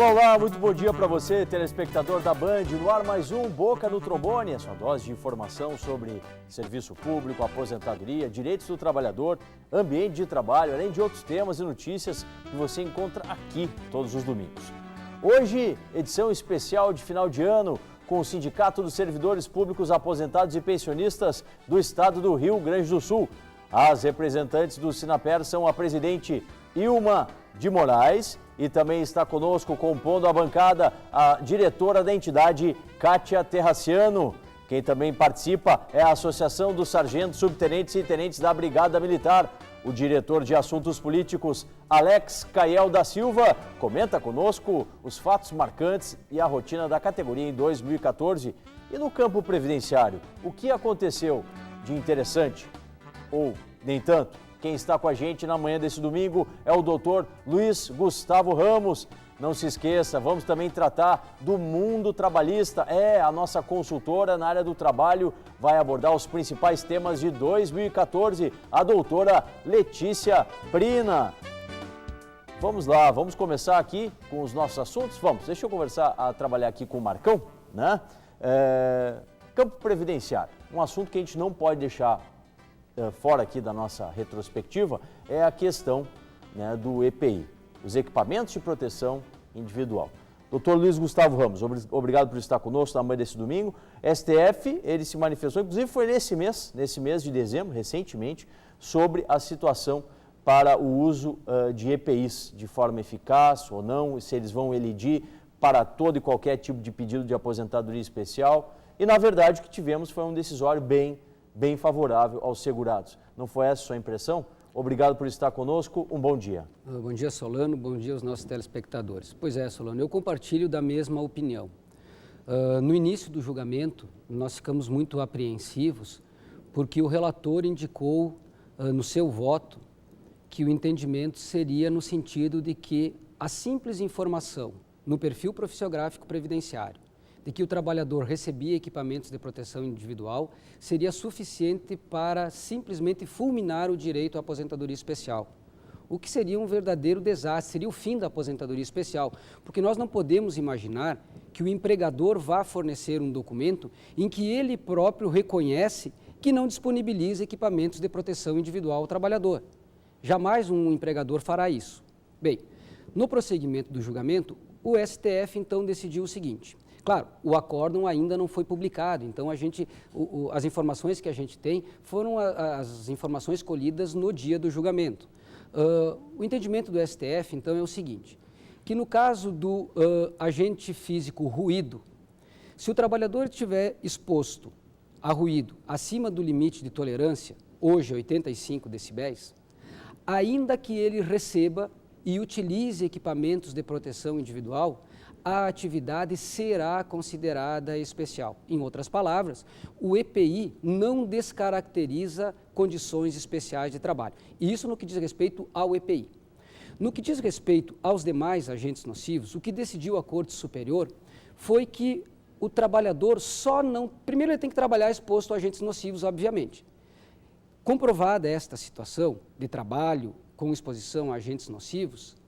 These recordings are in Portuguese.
Olá, olá, muito bom dia para você, telespectador da Band. No ar mais um Boca no Trombone, a sua dose de informação sobre serviço público, aposentadoria, direitos do trabalhador, ambiente de trabalho, além de outros temas e notícias que você encontra aqui todos os domingos. Hoje, edição especial de final de ano com o Sindicato dos Servidores Públicos Aposentados e Pensionistas do Estado do Rio Grande do Sul. As representantes do Sinaper são a presidente Ilma de Moraes e também está conosco, compondo a bancada, a diretora da entidade, Kátia Terraciano. Quem também participa é a Associação dos Sargentos, Subtenentes e Tenentes da Brigada Militar. O diretor de Assuntos Políticos, Alex Caiel da Silva, comenta conosco os fatos marcantes e a rotina da categoria em 2014. E no campo previdenciário, o que aconteceu de interessante ou nem tanto? Quem está com a gente na manhã desse domingo é o doutor Luiz Gustavo Ramos. Não se esqueça, vamos também tratar do mundo trabalhista. A nossa consultora na área do trabalho vai abordar os principais temas de 2014, a doutora Letícia Prina. Vamos lá, vamos começar aqui com os nossos assuntos? Vamos, deixa eu trabalhar aqui com o Marcão, né? Campo previdenciário, um assunto que a gente não pode deixar fora aqui da nossa retrospectiva, é a questão, né, do EPI, os equipamentos de proteção individual. Doutor Luiz Gustavo Ramos, obrigado por estar conosco na manhã desse domingo. STF, ele se manifestou, inclusive foi nesse mês de dezembro, recentemente, sobre a situação para o uso de EPIs de forma eficaz ou não, se eles vão elidir para todo e qualquer tipo de pedido de aposentadoria especial. E, na verdade, o que tivemos foi um decisório bem favorável aos segurados. Não foi essa a sua impressão? Obrigado por estar conosco, um bom dia. Bom dia, Solano, bom dia aos nossos telespectadores. Pois é, Solano, eu compartilho da mesma opinião. No início do julgamento, nós ficamos muito apreensivos porque o relator indicou no seu voto que o entendimento seria no sentido de que a simples informação no perfil profissiográfico previdenciário de que o trabalhador recebia equipamentos de proteção individual seria suficiente para simplesmente fulminar o direito à aposentadoria especial. O que seria um verdadeiro desastre, seria o fim da aposentadoria especial, porque nós não podemos imaginar que o empregador vá fornecer um documento em que ele próprio reconhece que não disponibiliza equipamentos de proteção individual ao trabalhador. Jamais um empregador fará isso. Bem, no prosseguimento do julgamento, o STF então decidiu o seguinte. Claro, o acórdão ainda não foi publicado, então as informações que a gente tem foram as informações colhidas no dia do julgamento. O entendimento do STF, então, é o seguinte, que no caso do agente físico ruído, se o trabalhador estiver exposto a ruído acima do limite de tolerância, hoje 85 decibéis, ainda que ele receba e utilize equipamentos de proteção individual, a atividade será considerada especial. Em outras palavras, o EPI não descaracteriza condições especiais de trabalho. Isso no que diz respeito ao EPI. No que diz respeito aos demais agentes nocivos, o que decidiu a Corte Superior foi que o trabalhador primeiro ele tem que trabalhar exposto a agentes nocivos, obviamente. Comprovada esta situação de trabalho com exposição a agentes nocivos,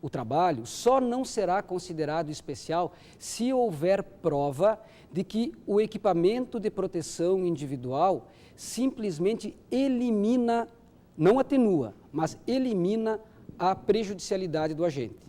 o trabalho, só não será considerado especial se houver prova de que o equipamento de proteção individual simplesmente elimina, não atenua, mas elimina a prejudicialidade do agente,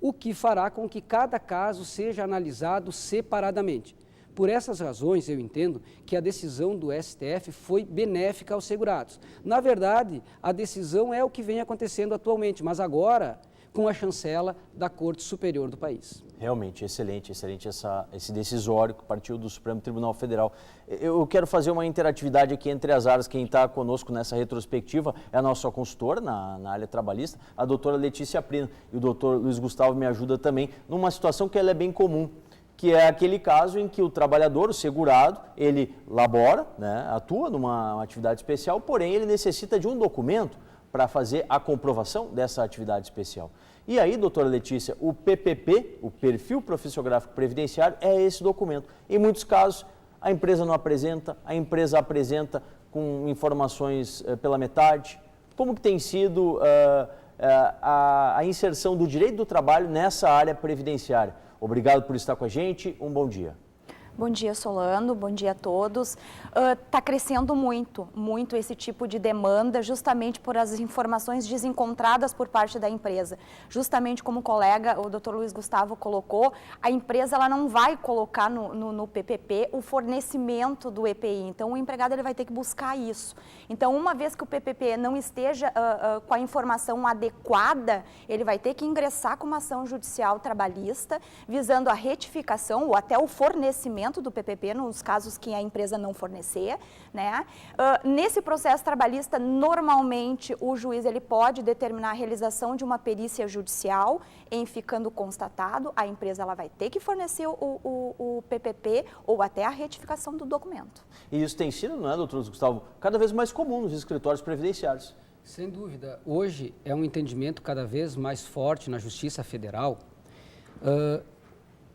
o que fará com que cada caso seja analisado separadamente. Por essas razões, eu entendo que a decisão do STF foi benéfica aos segurados. Na verdade, a decisão é o que vem acontecendo atualmente, mas agora com a chancela da Corte Superior do país. Realmente, excelente esse decisório que partiu do Supremo Tribunal Federal. Eu quero fazer uma interatividade aqui entre as áreas. Quem está conosco nessa retrospectiva é a nossa consultora na área trabalhista, a doutora Letícia Prina, e o doutor Luiz Gustavo me ajuda também numa situação que ela é bem comum, que é aquele caso em que o trabalhador, o segurado, ele labora, né, atua numa atividade especial, porém ele necessita de um documento para fazer a comprovação dessa atividade especial. E aí, doutora Letícia, o PPP, o Perfil Profissiográfico Previdenciário, é esse documento. Em muitos casos, a empresa não apresenta, a empresa apresenta com informações pela metade. Como que tem sido a inserção do direito do trabalho nessa área previdenciária. Obrigado por estar com a gente, um bom dia. Bom dia, Solano. Bom dia a todos. Está crescendo muito esse tipo de demanda, justamente por as informações desencontradas por parte da empresa. Justamente como o colega, o Dr. Luiz Gustavo, colocou, a empresa ela não vai colocar no PPP o fornecimento do EPI. Então, o empregado ele vai ter que buscar isso. Então, uma vez que o PPP não esteja com a informação adequada, ele vai ter que ingressar com uma ação judicial trabalhista, visando a retificação ou até o fornecimento do PPP, nos casos que a empresa não fornecer, né? Nesse processo trabalhista, normalmente o juiz ele pode determinar a realização de uma perícia judicial, em ficando constatado, a empresa ela vai ter que fornecer o PPP ou até a retificação do documento. E isso tem sido, não é, doutor Gustavo, cada vez mais comum nos escritórios previdenciários. Sem dúvida. Hoje é um entendimento cada vez mais forte na Justiça Federal,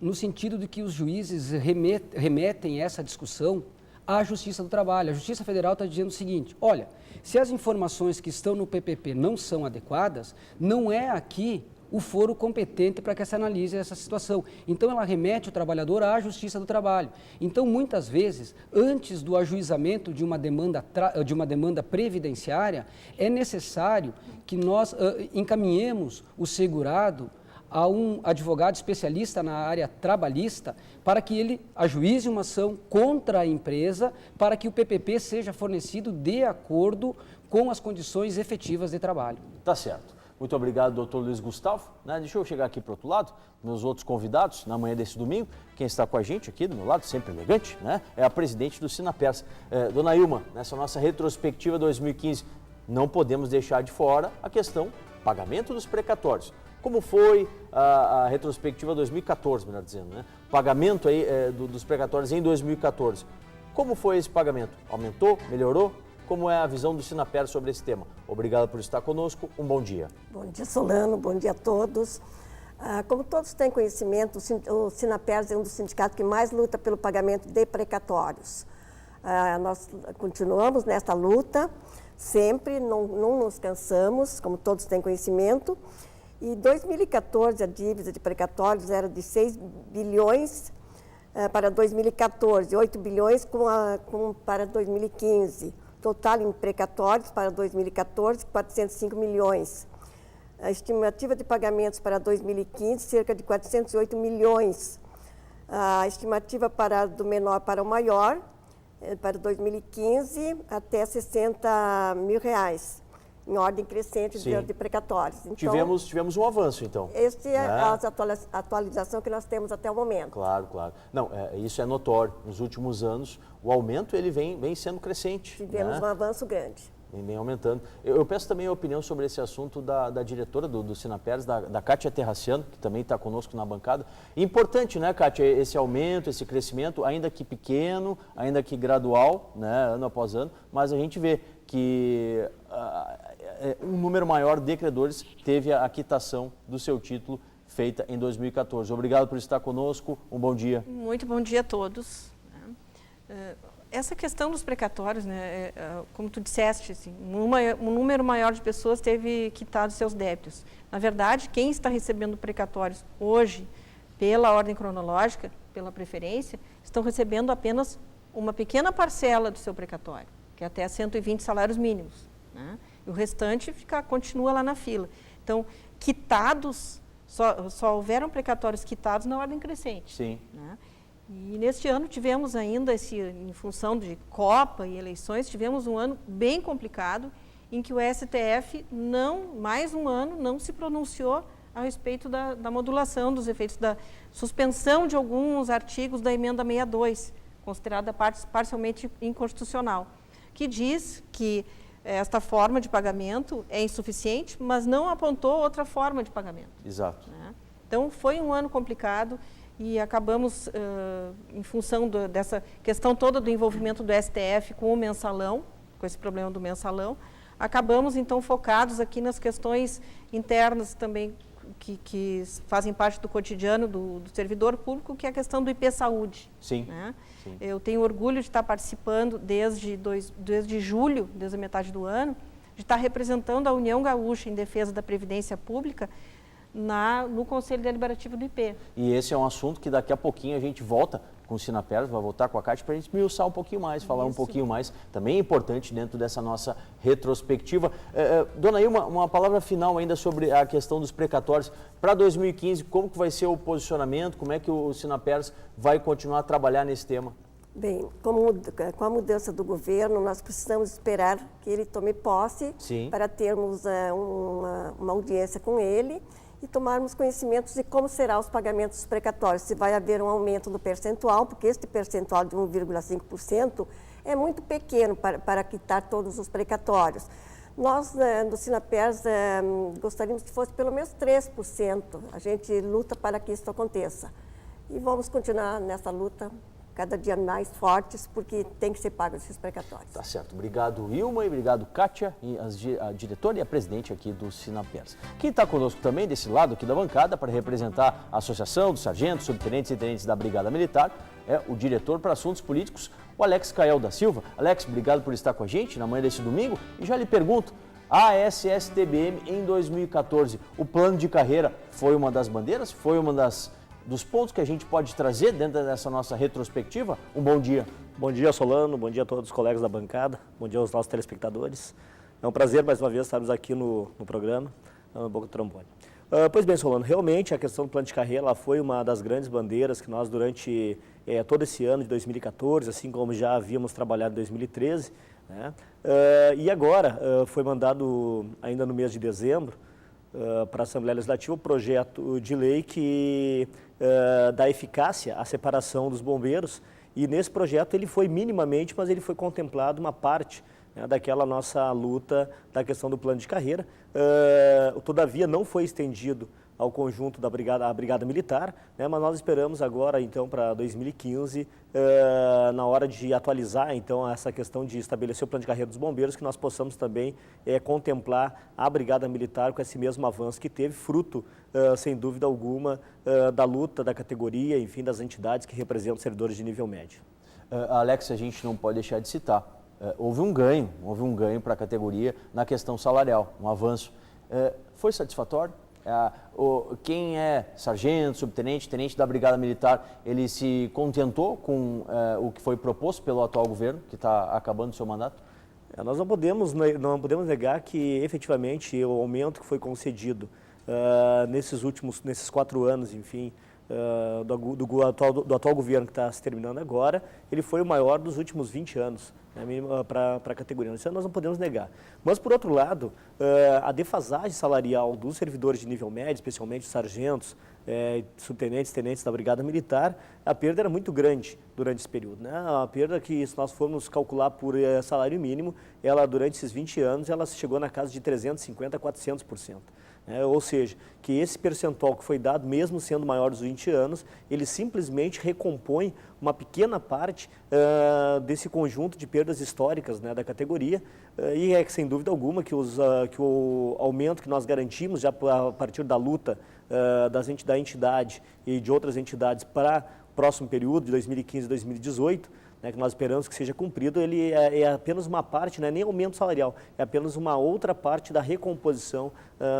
no sentido de que os juízes remetem essa discussão à Justiça do Trabalho. A Justiça Federal está dizendo o seguinte: olha, se as informações que estão no PPP não são adequadas, não é aqui o foro competente para que se analise essa situação. Então, ela remete o trabalhador à Justiça do Trabalho. Então, muitas vezes, antes do ajuizamento de uma demanda previdenciária, é necessário que nós encaminhemos o segurado a um advogado especialista na área trabalhista para que ele ajuize uma ação contra a empresa para que o PPP seja fornecido de acordo com as condições efetivas de trabalho. Tá certo. Muito obrigado, doutor Luiz Gustavo. Deixa eu chegar aqui para o outro lado, meus outros convidados, na manhã desse domingo. Quem está com a gente aqui do meu lado, sempre elegante, né? É a presidente do Sinapers. Dona Ilma, nessa nossa retrospectiva 2015, não podemos deixar de fora a questão pagamento dos precatórios. Como foi a retrospectiva 2014, melhor dizendo, né? Pagamento aí, dos precatórios em 2014. Como foi esse pagamento? Aumentou? Melhorou? Como é a visão do Sinapers sobre esse tema? Obrigado por estar conosco, um bom dia. Bom dia, Solano, bom dia a todos. Como todos têm conhecimento, o Sinapers é um dos sindicatos que mais luta pelo pagamento de precatórios. Nós continuamos nesta luta, sempre, não nos cansamos, como todos têm conhecimento. Em 2014, a dívida de precatórios era de 6 bilhões para 2014, 8 bilhões para 2015. Total em precatórios para 2014, 405 milhões. A estimativa de pagamentos para 2015, cerca de 408 milhões. A estimativa do menor para o maior, para 2015, até 60 mil reais. Em ordem crescente de precatórios. Então, tivemos um avanço, então. Esta é a atualização que nós temos até o momento. Claro. Não, isso é notório. Nos últimos anos, o aumento ele vem sendo crescente. Tivemos um avanço grande. Vem aumentando. Eu peço também a opinião sobre esse assunto da diretora do Sinapers, da Kátia Terraciano, que também está conosco na bancada. Importante, né, Kátia, esse aumento, esse crescimento, ainda que pequeno, ainda que gradual, né, ano após ano, mas a gente vê que um número maior de credores teve a quitação do seu título feita em 2014. Obrigado por estar conosco, um bom dia. Muito bom dia a todos. Essa questão dos precatórios, né, como tu disseste, assim, um número maior de pessoas teve quitado seus débitos. Na verdade, quem está recebendo precatórios hoje, pela ordem cronológica, pela preferência, estão recebendo apenas uma pequena parcela do seu precatório, que é até 120 salários mínimos, né? E o restante continua lá na fila. Então, quitados, só houveram precatórios quitados na ordem crescente. Sim. Né? E neste ano tivemos ainda, em função de Copa e eleições, tivemos um ano bem complicado, em que o STF, mais um ano, não se pronunciou a respeito da modulação dos efeitos da suspensão de alguns artigos da emenda 62, considerada parcialmente inconstitucional, que diz que esta forma de pagamento é insuficiente, mas não apontou outra forma de pagamento. Exato. Né? Então, foi um ano complicado e acabamos, em função dessa questão toda do envolvimento do STF com o mensalão, com esse problema do mensalão, acabamos, então, focados aqui nas questões internas também, que fazem parte do cotidiano do servidor público, que é a questão do IP Saúde. Sim. Né? Sim. Eu tenho orgulho de estar participando desde julho, desde a metade do ano, de estar representando a União Gaúcha em defesa da Previdência Pública no Conselho Deliberativo do IP. E esse é um assunto que daqui a pouquinho a gente volta com o Sinapers, vai voltar com a Cátia para a gente esmiuçar um pouquinho mais, falar um pouquinho mais, também é importante dentro dessa nossa retrospectiva. Dona Ilma, uma palavra final ainda sobre a questão dos precatórios. Para 2015, como que vai ser o posicionamento, como é que o Sinapers vai continuar a trabalhar nesse tema? Bem, com a mudança do governo, nós precisamos esperar que ele tome posse para termos uma audiência com ele e tomarmos conhecimento de como serão os pagamentos precatórios, se vai haver um aumento do percentual, porque este percentual de 1,5% é muito pequeno para quitar todos os precatórios. Nós, do Sinapers, gostaríamos que fosse pelo menos 3%. A gente luta para que isso aconteça. E vamos continuar nessa luta cada dia mais fortes, porque tem que ser pago esses precatórios. Tá certo. Obrigado, Ilma, e obrigado, Kátia, a diretora e a presidente aqui do Sinapers. Quem está conosco também, desse lado aqui da bancada, para representar a Associação dos Sargentos, Subtenentes e Tenentes da Brigada Militar, é o diretor para Assuntos Políticos, o Alex Cael da Silva. Alex, obrigado por estar com a gente na manhã desse domingo. E já lhe pergunto, a ASSTBM em 2014, o plano de carreira foi uma das bandeiras? Foi uma dos pontos que a gente pode trazer dentro dessa nossa retrospectiva? Um bom dia. Bom dia, Solano. Bom dia a todos os colegas da bancada. Bom dia aos nossos telespectadores. É um prazer, mais uma vez, estarmos aqui no programa, no Boca do Trombone. Pois bem, Solano, realmente a questão do plano de carreira ela foi uma das grandes bandeiras que nós, durante todo esse ano de 2014, assim como já havíamos trabalhado em 2013, né? E agora foi mandado, ainda no mês de dezembro, para a Assembleia Legislativa, o projeto de lei que dá eficácia à separação dos bombeiros, e nesse projeto ele foi minimamente, mas ele foi contemplado uma parte, né, daquela nossa luta da questão do plano de carreira. Todavia não foi estendido ao conjunto da Brigada Militar, né, mas nós esperamos agora, então, para 2015, na hora de atualizar, então, essa questão de estabelecer o plano de carreira dos bombeiros, que nós possamos também contemplar a Brigada Militar com esse mesmo avanço que teve, fruto, sem dúvida alguma, da luta da categoria, enfim, das entidades que representam servidores de nível médio. Alex, a gente não pode deixar de citar, houve um ganho para a categoria na questão salarial, um avanço. Foi satisfatório? Quem é sargento, subtenente, tenente da Brigada Militar, ele se contentou com o que foi proposto pelo atual governo, que está acabando o seu mandato? Nós não podemos negar que, efetivamente, o aumento que foi concedido nesses 4 anos, enfim, do atual governo que está se terminando agora, ele foi o maior dos últimos 20 anos, né, para a categoria. Isso nós não podemos negar. Mas, por outro lado, a defasagem salarial dos servidores de nível médio, especialmente os sargentos, subtenentes, tenentes da Brigada Militar, a perda era muito grande durante esse período, né? A perda que, se nós formos calcular por salário mínimo, ela, durante esses 20 anos, ela chegou na casa de 350% a 400%. Ou seja, que esse percentual que foi dado, mesmo sendo maior dos 20 anos, ele simplesmente recompõe uma pequena parte desse conjunto de perdas históricas, né, da categoria, e é sem dúvida alguma que o aumento que nós garantimos já a partir da luta da entidade e de outras entidades para o próximo período, de 2015 a 2018, né, que nós esperamos que seja cumprido, ele é apenas uma parte, não é nem aumento salarial, é apenas uma outra parte da recomposição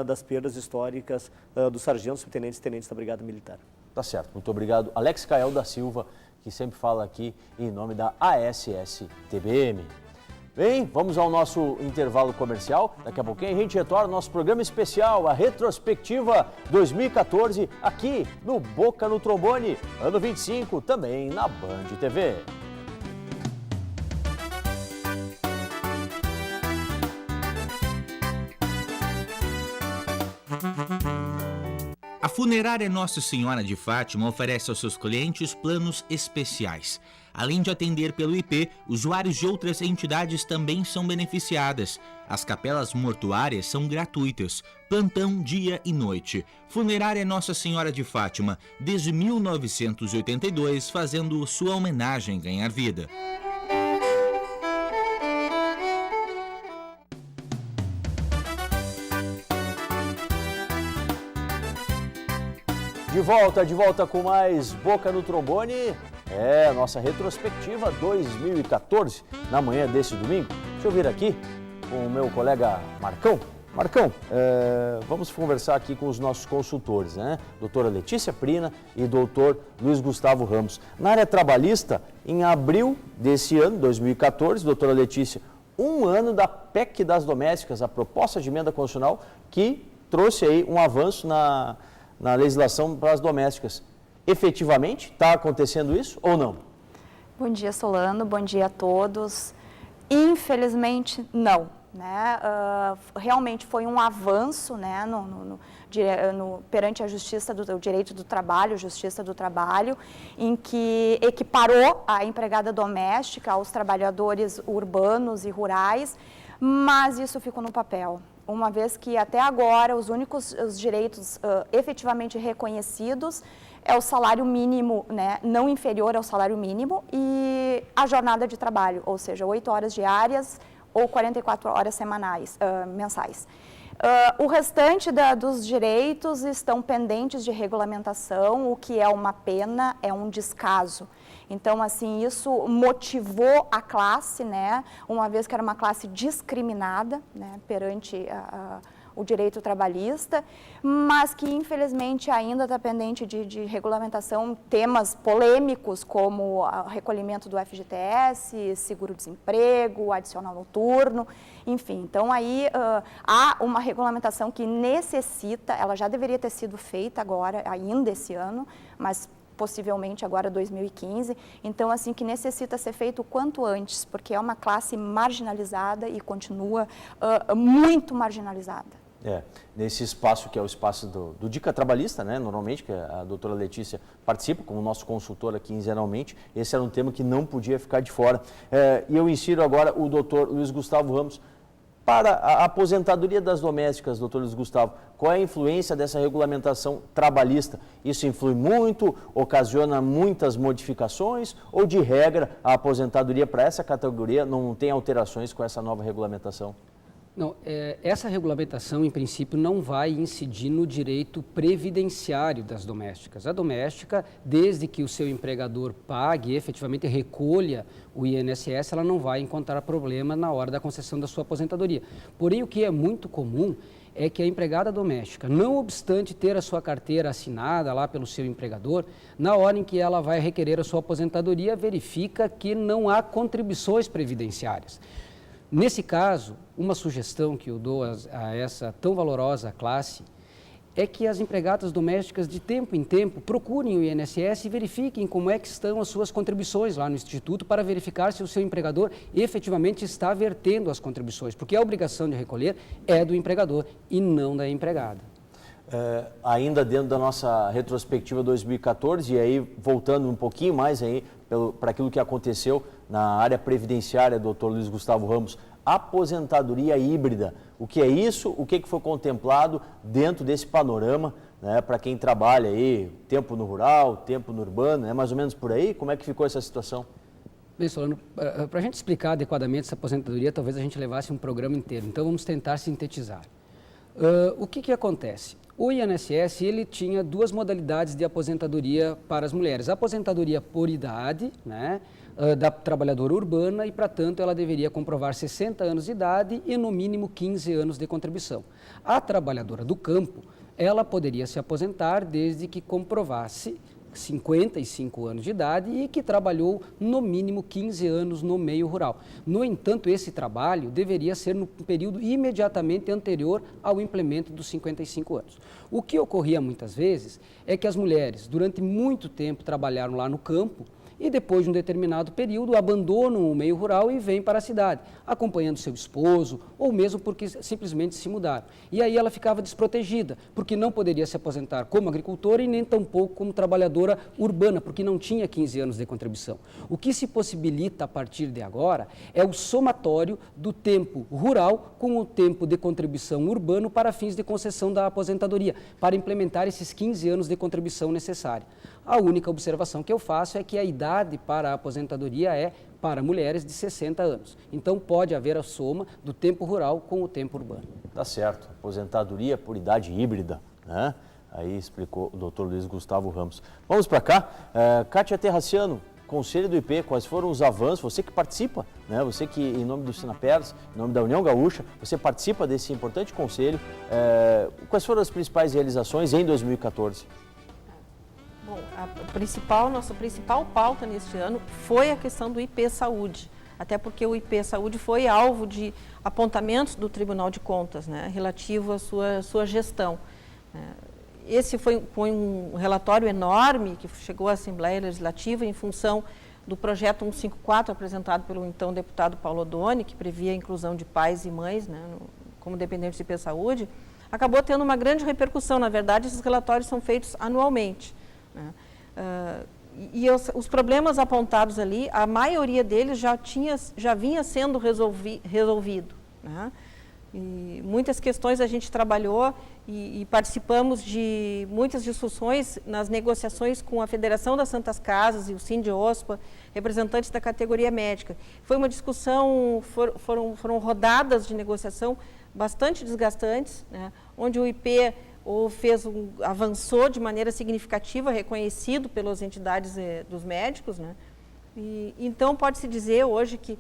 das perdas históricas dos sargentos, subtenentes e tenentes da Brigada Militar. Tá certo, muito obrigado. Alex Cael da Silva, que sempre fala aqui em nome da ASSTBM. Bem, vamos ao nosso intervalo comercial. Daqui a pouquinho a gente retorna ao nosso programa especial, a Retrospectiva 2014, aqui no Boca no Trombone, ano 25, também na Band TV. A Funerária Nossa Senhora de Fátima oferece aos seus clientes planos especiais. Além de atender pelo IP, usuários de outras entidades também são beneficiadas. As capelas mortuárias são gratuitas, plantão dia e noite. Funerária Nossa Senhora de Fátima, desde 1982, fazendo sua homenagem ganhar vida. De volta com mais Boca no Trombone, nossa retrospectiva 2014, na manhã desse domingo. Deixa eu vir aqui, com o meu colega Marcão. Marcão, vamos conversar aqui com os nossos consultores, né? Doutora Letícia Prina e doutor Luiz Gustavo Ramos. Na área trabalhista, em abril desse ano, 2014, doutora Letícia, 1 ano da PEC das domésticas, a proposta de emenda constitucional que trouxe aí um avanço na legislação para as domésticas. Efetivamente, está acontecendo isso ou não? Bom dia, Solano. Bom dia a todos. Infelizmente, não. Né? Realmente foi um avanço, né, perante a Justiça do Direito do Trabalho, Justiça do Trabalho, em que equiparou a empregada doméstica aos trabalhadores urbanos e rurais, mas isso ficou no papel. Uma vez que até agora os direitos efetivamente reconhecidos é o salário mínimo, né, não inferior ao salário mínimo, e a jornada de trabalho, ou seja, 8 horas diárias, ou 44 horas mensais. O restante dos direitos estão pendentes de regulamentação, o que é uma pena, é um descaso. Então, assim, isso motivou a classe, né, uma vez que era uma classe discriminada, né, perante o direito trabalhista, mas que infelizmente ainda está pendente de regulamentação, temas polêmicos como o recolhimento do FGTS, seguro-desemprego, adicional noturno, enfim. Então aí há uma regulamentação que necessita, ela já deveria ter sido feita agora, ainda esse ano, mas possivelmente agora 2015, então assim que necessita ser feito o quanto antes, porque é uma classe marginalizada e continua muito marginalizada. Nesse espaço que é o espaço do Dica Trabalhista, né, normalmente, que a doutora Letícia participa como nosso consultor aqui quinzenalmente, esse era um tema que não podia ficar de fora. E eu insiro agora o doutor Luiz Gustavo Ramos. Para a aposentadoria das domésticas, doutor Luiz Gustavo, qual é a influência dessa regulamentação trabalhista? Isso influi muito, ocasiona muitas modificações ou, de regra, a aposentadoria para essa categoria não tem alterações com essa nova regulamentação? Não, essa regulamentação, em princípio, não vai incidir no direito previdenciário das domésticas. A doméstica, desde que o seu empregador pague e efetivamente recolha o INSS, ela não vai encontrar problema na hora da concessão da sua aposentadoria. Porém, o que é muito comum é que a empregada doméstica, não obstante ter a sua carteira assinada lá pelo seu empregador, na hora em que ela vai requerer a sua aposentadoria, verifica que não há contribuições previdenciárias. Nesse caso, uma sugestão que eu dou a essa tão valorosa classe é que as empregadas domésticas, de tempo em tempo, procurem o INSS e verifiquem como é que estão as suas contribuições lá no Instituto para verificar se o seu empregador efetivamente está vertendo as contribuições, porque a obrigação de recolher é do empregador e não da empregada. Ainda dentro da nossa retrospectiva 2014, e aí voltando um pouquinho mais para aquilo que aconteceu na área previdenciária, doutor Luiz Gustavo Ramos, aposentadoria híbrida. O que é isso? O que foi contemplado dentro desse panorama, né, para quem trabalha aí, tempo no rural, tempo no urbano, é mais ou menos por aí? Como é que ficou essa situação? Bem, Solano, para a gente explicar adequadamente essa aposentadoria, talvez a gente levasse um programa inteiro, então vamos tentar sintetizar. O que acontece? O INSS ele tinha 2 modalidades de aposentadoria para as mulheres. A aposentadoria por idade, né, da trabalhadora urbana e, para tanto, ela deveria comprovar 60 anos de idade e, no mínimo, 15 anos de contribuição. A trabalhadora do campo, ela poderia se aposentar desde que comprovasse 55 anos de idade e que trabalhou no mínimo 15 anos no meio rural. No entanto, esse trabalho deveria ser no período imediatamente anterior ao implemento dos 55 anos. O que ocorria muitas vezes é que as mulheres, durante muito tempo, trabalharam lá no campo e depois de um determinado período abandonam o meio rural e vêm para a cidade, acompanhando seu esposo ou mesmo porque simplesmente se mudaram. E aí ela ficava desprotegida, porque não poderia se aposentar como agricultora e nem tampouco como trabalhadora urbana, porque não tinha 15 anos de contribuição. O que se possibilita a partir de agora é o somatório do tempo rural com o tempo de contribuição urbano para fins de concessão da aposentadoria, para implementar esses 15 anos de contribuição necessária. A única observação que eu faço é que a idade para a aposentadoria é para mulheres de 60 anos. Então, pode haver a soma do tempo rural com o tempo urbano. Tá certo. Aposentadoria por idade híbrida, né? Aí explicou o doutor Luiz Gustavo Ramos. Vamos para cá. Kátia Terraciano, Conselho do IP, quais foram os avanços, você que participa, né? Você que, em nome do Sinapers, em nome da União Gaúcha, você participa desse importante conselho. Quais foram as principais realizações em 2014? Bom, nossa principal pauta neste ano foi a questão do IP Saúde, até porque o IP Saúde foi alvo de apontamentos do Tribunal de Contas, né, relativo à sua gestão. Esse foi um relatório enorme que chegou à Assembleia Legislativa em função do projeto 154 apresentado pelo então deputado Paulo Odoni, que previa a inclusão de pais e mães, né, como dependentes do IP Saúde. Acabou tendo uma grande repercussão. Na verdade, esses relatórios são feitos anualmente, né? E os problemas apontados ali, a maioria deles já vinha sendo resolvido, né? E muitas questões a gente trabalhou e participamos de muitas discussões nas negociações com a Federação das Santas Casas e o Sindiospa, representantes da categoria médica. Foi uma discussão, foram rodadas de negociação bastante desgastantes, né, onde o IP avançou de maneira significativa, reconhecido pelas entidades dos médicos, né? E então pode-se dizer hoje que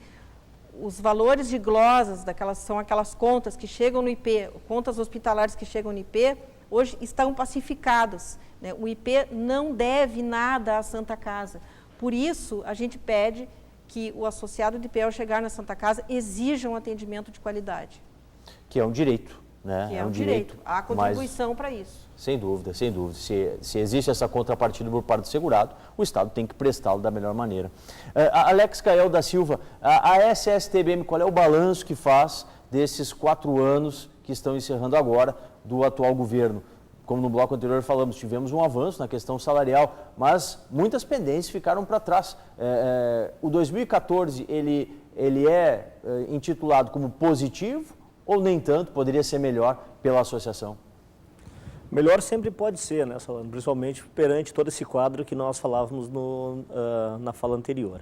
os valores de glosas, são aquelas contas que chegam no IP, contas hospitalares que chegam no IP, hoje estão pacificadas, né? O IP não deve nada à Santa Casa. Por isso, a gente pede que o associado do IP, ao chegar na Santa Casa, exija um atendimento de qualidade. Que é um direito, né? Que é um direito. Há contribuição para isso. Sem dúvida, sem dúvida. Se existe essa contrapartida por parte do segurado, o Estado tem que prestá-lo da melhor maneira. Alex Cael da Silva, a SSTBM, qual é o balanço que faz desses 4 anos que estão encerrando agora do atual governo? Como no bloco anterior falamos, tivemos um avanço na questão salarial, mas muitas pendências ficaram para trás. O 2014, ele é intitulado como positivo ou nem tanto, poderia ser melhor pela associação? Melhor sempre pode ser, né, Solano? Principalmente perante todo esse quadro que nós falávamos na fala anterior.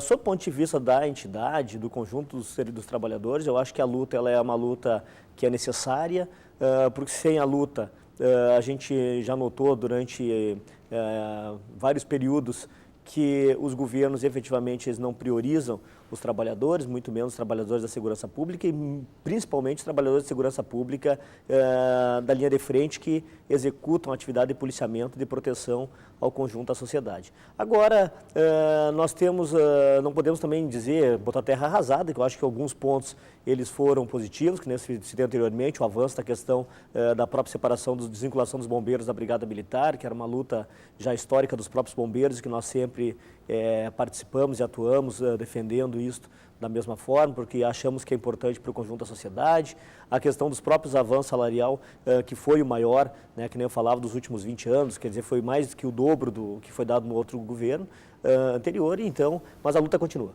Sob o ponto de vista da entidade, do conjunto dos trabalhadores, eu acho que a luta ela é uma luta que é necessária, porque sem a luta, a gente já notou durante vários períodos que os governos efetivamente eles não priorizam os trabalhadores, muito menos os trabalhadores da segurança pública e principalmente os trabalhadores de segurança pública da linha de frente que executam atividade de policiamento, de proteção ao conjunto da sociedade. Agora, nós temos, não podemos também dizer, botar terra arrasada, que eu acho que alguns pontos eles foram positivos, que nem eu citei anteriormente, o avanço da questão da própria separação, desvinculação dos bombeiros da Brigada Militar, que era uma luta já histórica dos próprios bombeiros, que nós sempre participamos e atuamos defendendo isso da mesma forma, porque achamos que é importante para o conjunto da sociedade. A questão dos próprios avanços salarial, que foi o maior, né, que nem eu falava, dos últimos 20 anos, quer dizer, foi mais do que o dobro do que foi dado no outro governo anterior, então, mas a luta continua.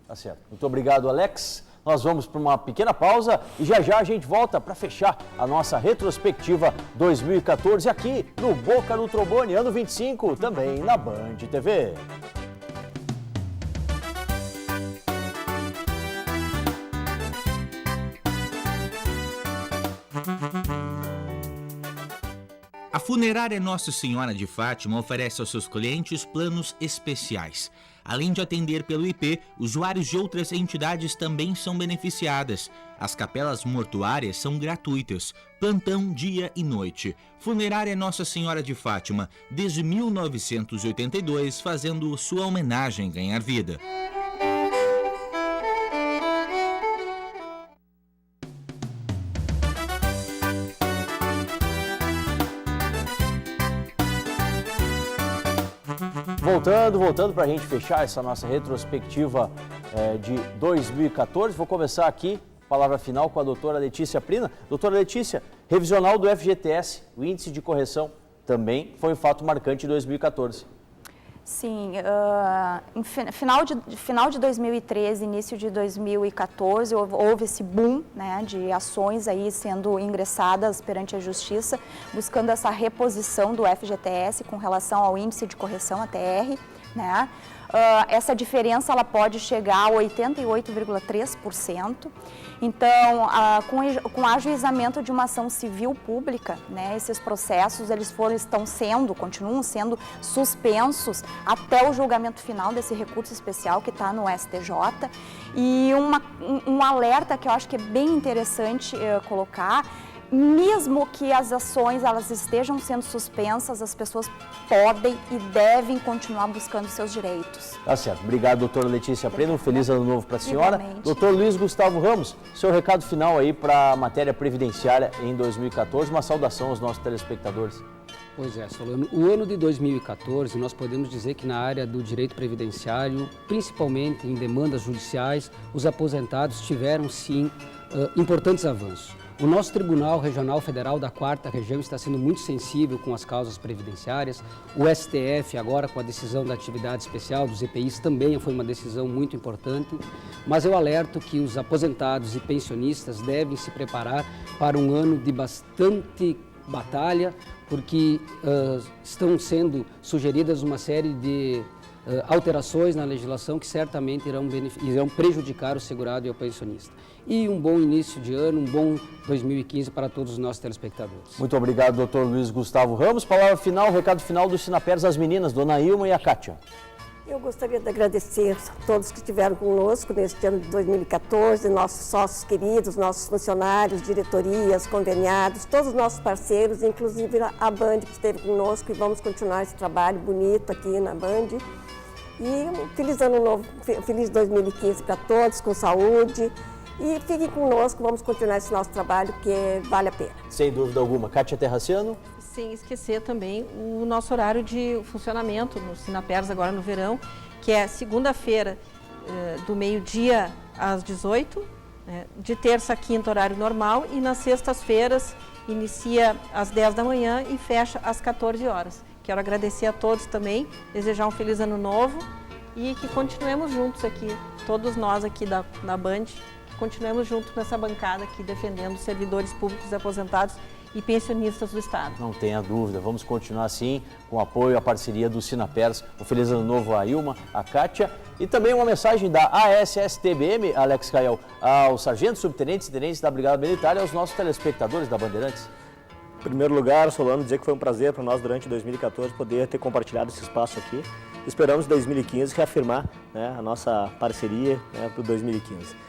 Tá certo. Muito obrigado, Alex. Nós vamos para uma pequena pausa e já a gente volta para fechar a nossa retrospectiva 2014 aqui no Boca no Trombone, ano 25, também na Band TV. A Funerária Nossa Senhora de Fátima oferece aos seus clientes planos especiais. Além de atender pelo IP, usuários de outras entidades também são beneficiadas. As capelas mortuárias são gratuitas, plantão dia e noite. Funerária Nossa Senhora de Fátima, desde 1982, fazendo sua homenagem ganhar vida. Voltando para a gente fechar essa nossa retrospectiva de 2014, vou começar aqui, palavra final com a doutora Letícia Prina. Doutora Letícia, revisional do FGTS, o índice de correção também foi um fato marcante em 2014. Sim, final de 2013, início de 2014, houve esse boom, né, de ações aí sendo ingressadas perante a Justiça, buscando essa reposição do FGTS com relação ao índice de correção, a TR, né? Essa diferença ela pode chegar a 88,3%. Então, com o ajuizamento de uma ação civil pública, né, esses processos continuam sendo suspensos até o julgamento final desse recurso especial que está no STJ. E um alerta que eu acho que é bem interessante colocar: mesmo que as ações elas estejam sendo suspensas, as pessoas podem e devem continuar buscando seus direitos. Tá certo. Obrigado, doutora Letícia Preno. Um feliz ano novo para a senhora. Igualmente. Doutor Luiz Gustavo Ramos, seu recado final aí para a matéria previdenciária em 2014. Uma saudação aos nossos telespectadores. Pois é, Solano. O ano de 2014, nós podemos dizer que na área do direito previdenciário, principalmente em demandas judiciais, os aposentados tiveram, sim, importantes avanços. O nosso Tribunal Regional Federal da 4ª Região está sendo muito sensível com as causas previdenciárias. O STF, agora com a decisão da atividade especial dos EPIs, também foi uma decisão muito importante. Mas eu alerto que os aposentados e pensionistas devem se preparar para um ano de bastante batalha, porque estão sendo sugeridas uma série de alterações na legislação que certamente irão prejudicar o segurado e o pensionista. E um bom início de ano, um bom 2015 para todos os nossos telespectadores. Muito obrigado, doutor Luiz Gustavo Ramos. Palavra final, recado final do Sinapers às meninas, dona Ilma e a Kátia. Eu gostaria de agradecer a todos que estiveram conosco neste ano de 2014, nossos sócios queridos, nossos funcionários, diretorias, conveniados, todos os nossos parceiros, inclusive a Band que esteve conosco, e vamos continuar esse trabalho bonito aqui na Band. E um feliz ano novo, feliz 2015 para todos, com saúde. E fiquem conosco, vamos continuar esse nosso trabalho que vale a pena. Sem dúvida alguma. Kátia Terraciano? Sem esquecer também o nosso horário de funcionamento no Sinapers agora no verão, que é segunda-feira do meio-dia às 18, de terça a quinta horário normal, e nas sextas-feiras inicia às 10 da manhã e fecha às 14 horas. Quero agradecer a todos também, desejar um feliz ano novo e que continuemos juntos aqui, todos nós aqui da Band, continuemos juntos nessa bancada aqui defendendo os servidores públicos aposentados e pensionistas do Estado. Não tenha dúvida, vamos continuar assim, com o apoio e a parceria do Sinapers. Um feliz ano novo a Ilma, a Kátia, e também uma mensagem da ASSTBM, Alex Caiel, aos sargentos, subtenentes e tenentes da Brigada Militar e aos nossos telespectadores da Bandeirantes. Em primeiro lugar, Solano, dizer que foi um prazer para nós durante 2014 poder ter compartilhado esse espaço aqui. Esperamos em 2015 reafirmar, né, a nossa parceria, né, para o 2015.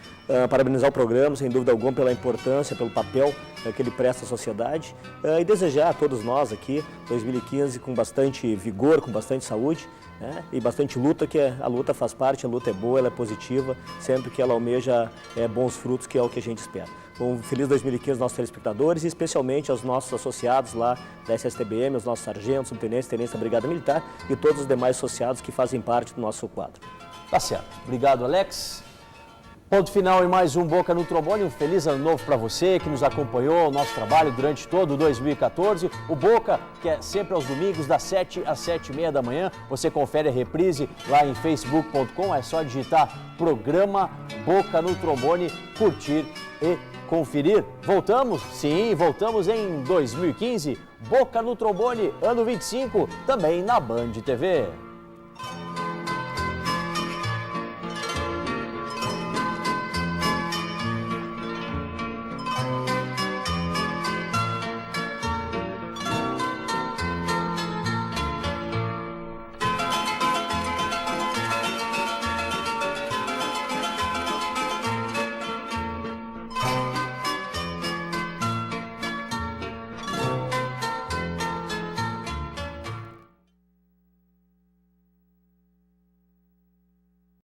Parabenizar o programa, sem dúvida alguma, pela importância, pelo papel que ele presta à sociedade, e desejar a todos nós aqui 2015 com bastante vigor, com bastante saúde, né, e bastante luta, que a luta faz parte, a luta é boa, ela é positiva, sempre que ela almeja bons frutos, que é o que a gente espera. Um feliz 2015 aos nossos telespectadores e especialmente aos nossos associados lá da SSTBM, os nossos sargentos, subtenentes, tenentes da Brigada Militar e todos os demais associados que fazem parte do nosso quadro. Tá certo. Obrigado, Alex. Ponto final em mais um Boca no Trombone. Um feliz ano novo para você que nos acompanhou o nosso trabalho durante todo 2014. O Boca, que é sempre aos domingos, das 7 às 7h30 da manhã. Você confere a reprise lá em facebook.com. É só digitar programa Boca no Trombone, curtir e conferir. Voltamos? Sim, voltamos em 2015. Boca no Trombone, ano 25, também na Band TV.